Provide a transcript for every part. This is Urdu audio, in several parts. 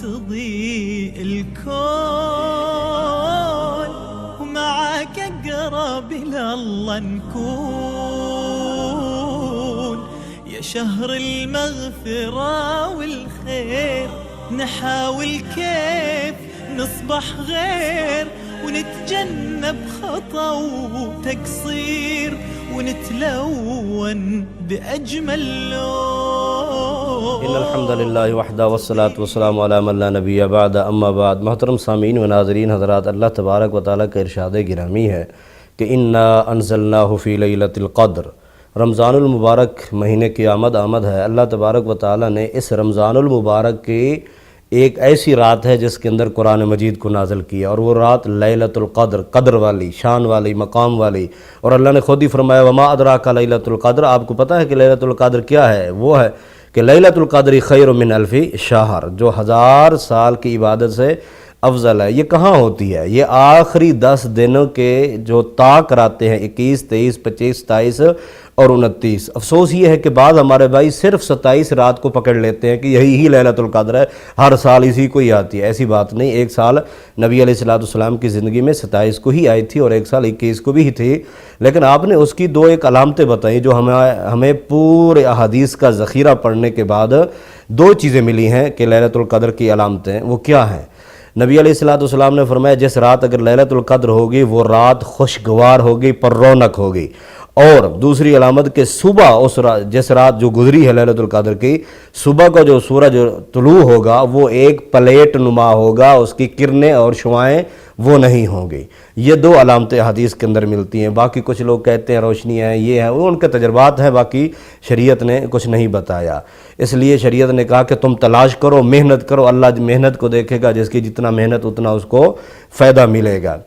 تضيء الكون ومعك أقرب إلى الله نكون يا شهر المغفرة والخير نحاول كيف نصبح غير ونتجنب خطأ وتقصير ونتلون بأجمل لون. ان الحمد للہ وحدہ والصلاة والسلام علی من لا نبی بعد اما بعد. محترم سامعین و ناظرین حضرات، اللہ تبارک و تعالیٰ کا ارشاد گرامی ہے کہ انا انزلناہ فی لیلۃ القدر. رمضان المبارک مہینے کی آمد ہے. اللہ تبارک و تعالیٰ نے اس رمضان المبارک کی ایک ایسی رات ہے جس کے اندر قرآن مجید کو نازل کیا، اور وہ رات لیلۃ القدر، قدر والی، شان والی، مقام والی. اور اللہ نے خود ہی فرمایا وما ادراک لیلۃ القدر. آپ کو پتہ ہے کہ لیلۃ القدر کیا ہے؟ وہ ہے کہ لیلۃ القدر خیر من الف شہر، جو 1000 سال کی عبادت سے افضل ہے. یہ کہاں ہوتی ہے؟ یہ آخری 10 دنوں کے جو طا کراتے ہیں، 21، 23، 25، 27 اور 29. افسوس یہ ہے کہ بعض ہمارے بھائی صرف 27 رات کو پکڑ لیتے ہیں کہ یہی ہی لیلۃ القدر ہے، ہر سال اسی کو ہی آتی ہے. ایسی بات نہیں. ایک سال نبی علیہ السلام کی زندگی میں 27 کو ہی آئی تھی اور ایک سال 21 کو بھی تھی. لیکن آپ نے اس کی ایک علامتیں بتائیں جو ہمیں پورے احادیث کا ذخیرہ پڑھنے کے بعد 2 چیزیں ملی ہیں کہ لیلۃ القدر کی علامتیں وہ کیا ہیں. نبی علیہ السلام نے فرمایا جس رات اگر لیلۃ القدر ہوگی وہ رات خوشگوار ہوگی، پر رونق ہوگی. اور دوسری علامت کہ صبح جس رات جو گزری ہے لیلۃ القدر کی، صبح کا جو سورج طلوع ہوگا وہ ایک پلیٹ نما ہوگا، اس کی کرنیں اور شعاعیں وہ نہیں ہوں گی. یہ 2 علامتیں حدیث کے اندر ملتی ہیں. باقی کچھ لوگ کہتے ہیں روشنی ہے، یہ ہے، وہ ان کے تجربات ہیں، باقی شریعت نے کچھ نہیں بتایا. اس لیے شریعت نے کہا کہ تم تلاش کرو، محنت کرو. اللہ محنت کو دیکھے گا، جس کی جتنا محنت اتنا اس کو فائدہ ملے گا.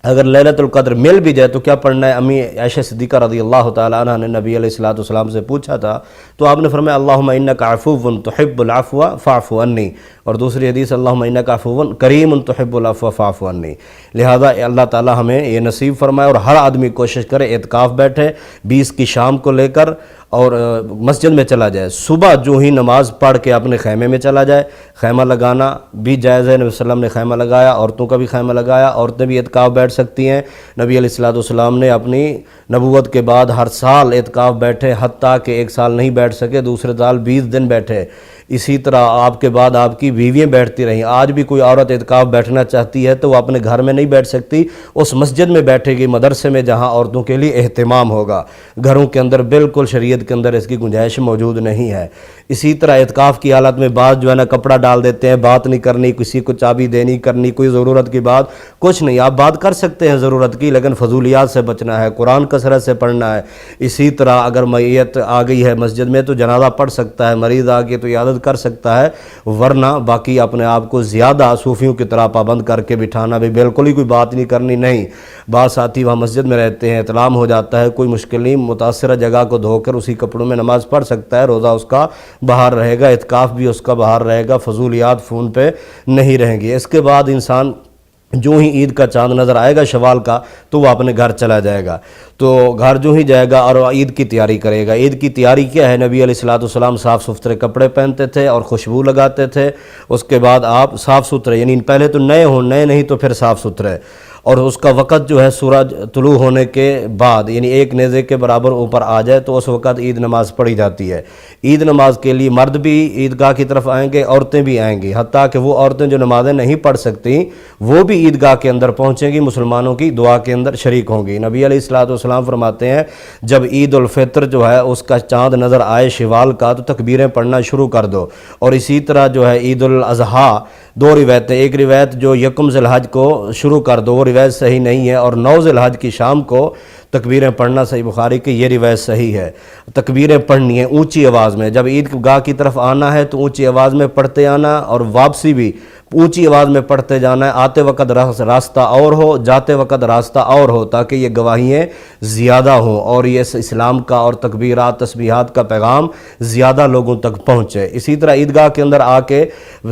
اگر لیلۃ القدر مل بھی جائے تو کیا پڑھنا ہے؟ امی عائشہ صدیقہ رضی اللہ تعالی عنہ نے نبی علیہ السلام سے پوچھا تھا تو آپ نے فرمایا اللہم انک عفو تحب العفو فاعف عنی، اور دوسری حدیث اللہم انک عفو کریم تحب العفو فاعف عنی. لہذا اللہ تعالی ہمیں یہ نصیب فرمائے اور ہر آدمی کوشش کرے اعتکاف بیٹھے 20 کی شام کو لے کر اور مسجد میں چلا جائے. صبح جو ہی نماز پڑھ کے اپنے خیمے میں چلا جائے. خیمہ لگانا بھی جائز ہے، نبی صلی اللہ علیہ وسلم نے خیمہ لگایا، عورتوں کا بھی خیمہ لگایا، عورتیں بھی اعتکاف بیٹھ سکتی ہیں. نبی علیہ السلام نے اپنی نبوت کے بعد ہر سال اعتکاف بیٹھے، حتیٰ کہ ایک سال نہیں بیٹھ سکے، دوسرے سال 20 دن بیٹھے. اسی طرح آپ کے بعد آپ کی بیویاں بیٹھتی رہیں. آج بھی کوئی عورت اعتکاف بیٹھنا چاہتی ہے تو وہ اپنے گھر میں نہیں بیٹھ سکتی، اس مسجد میں بیٹھے گی، مدرسے میں، جہاں عورتوں کے لیے اہتمام ہوگا. گھروں کے اندر بالکل شریعت کے اندر اس کی گنجائش موجود نہیں ہے. اسی طرح اعتکاف کی حالت میں بعض جو ہے نا کپڑا ڈال دیتے ہیں، بات نہیں کرنی، کسی کو چابی دینی کرنی، کوئی ضرورت کی بات کچھ نہیں. آپ بات کر سکتے ہیں ضرورت کی، لیکن فضولیات سے بچنا ہے، قرآن کثرت سے پڑھنا ہے. اسی طرح اگر میت آ گئی ہے مسجد میں تو جنازہ پڑھ سکتا ہے، مریض آ گئے تو عیادت کر سکتا ہے، ورنہ باقی اپنے آپ کو زیادہ صوفیوں کی طرح پابند کر کے بٹھانا بھی بالکل ہی کوئی بات نہیں کرنی. نہیں، بعض ساتھی وہاں مسجد میں رہتے ہیں، اطلام ہو جاتا ہے، کوئی مشکل نہیں، متاثرہ جگہ کو دھو کر اسی کپڑوں میں نماز پڑھ سکتا ہے، روزہ اس کا باہر رہے گا، اعتکاف بھی اس کا باہر رہے گا، فضولیات فون پہ نہیں رہیں گی. اس کے بعد انسان جو ہی عید کا چاند نظر آئے گا شوال کا تو وہ اپنے گھر چلا جائے گا. تو گھر جو ہی جائے گا اور عید کی تیاری کرے گا. عید کی تیاری کیا ہے؟ نبی علیہ السلام صاف ستھرے کپڑے پہنتے تھے اور خوشبو لگاتے تھے. اس کے بعد آپ صاف ستھرے، یعنی پہلے تو نئے نہیں تو پھر صاف ستھرے. اور اس کا وقت جو ہے سورج طلوع ہونے کے بعد، یعنی 1 نیزے کے برابر اوپر آ جائے تو اس وقت عید نماز پڑھی جاتی ہے. عید نماز کے لیے مرد بھی عیدگاہ کی طرف آئیں گے، عورتیں بھی آئیں گی. حتیٰ کہ وہ عورتیں جو نمازیں نہیں پڑھ سکتی وہ بھی عیدگاہ کے اندر پہنچیں گی، مسلمانوں کی دعا کے اندر شریک ہوں گی. نبی علیہ السلام فرماتے ہیں جب عید الفطر جو ہے اس کا چاند نظر آئے شوال کا تو تکبیریں پڑھنا شروع کر دو. اور اسی طرح جو ہے عید الاضحیٰ 2 روایتیں، ایک روایت جو 1 ذی الحج کو شروع کر دو، وہ روایت صحیح نہیں ہے، اور 9 ذی الحج کی شام کو تکبیریں پڑھنا صحیح بخاری کی یہ روایت صحیح ہے. تکبیریں پڑھنی ہیں اونچی آواز میں. جب عید گاہ کی طرف آنا ہے تو اونچی آواز میں پڑھتے آنا، اور واپسی بھی اونچی آواز میں پڑھتے جانا ہے. آتے وقت راستہ اور ہو، جاتے وقت راستہ اور ہو، تاکہ یہ گواہیاں زیادہ ہوں اور یہ اسلام کا اور تکبیرات تسبیحات کا پیغام زیادہ لوگوں تک پہنچے. اسی طرح عیدگاہ کے اندر آ کے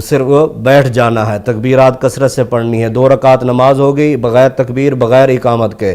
صرف بیٹھ جانا ہے، تکبیرات کثرت سے پڑھنی ہے. 2 رکعت نماز ہو گئی بغیر تکبیر بغیر اقامت کے،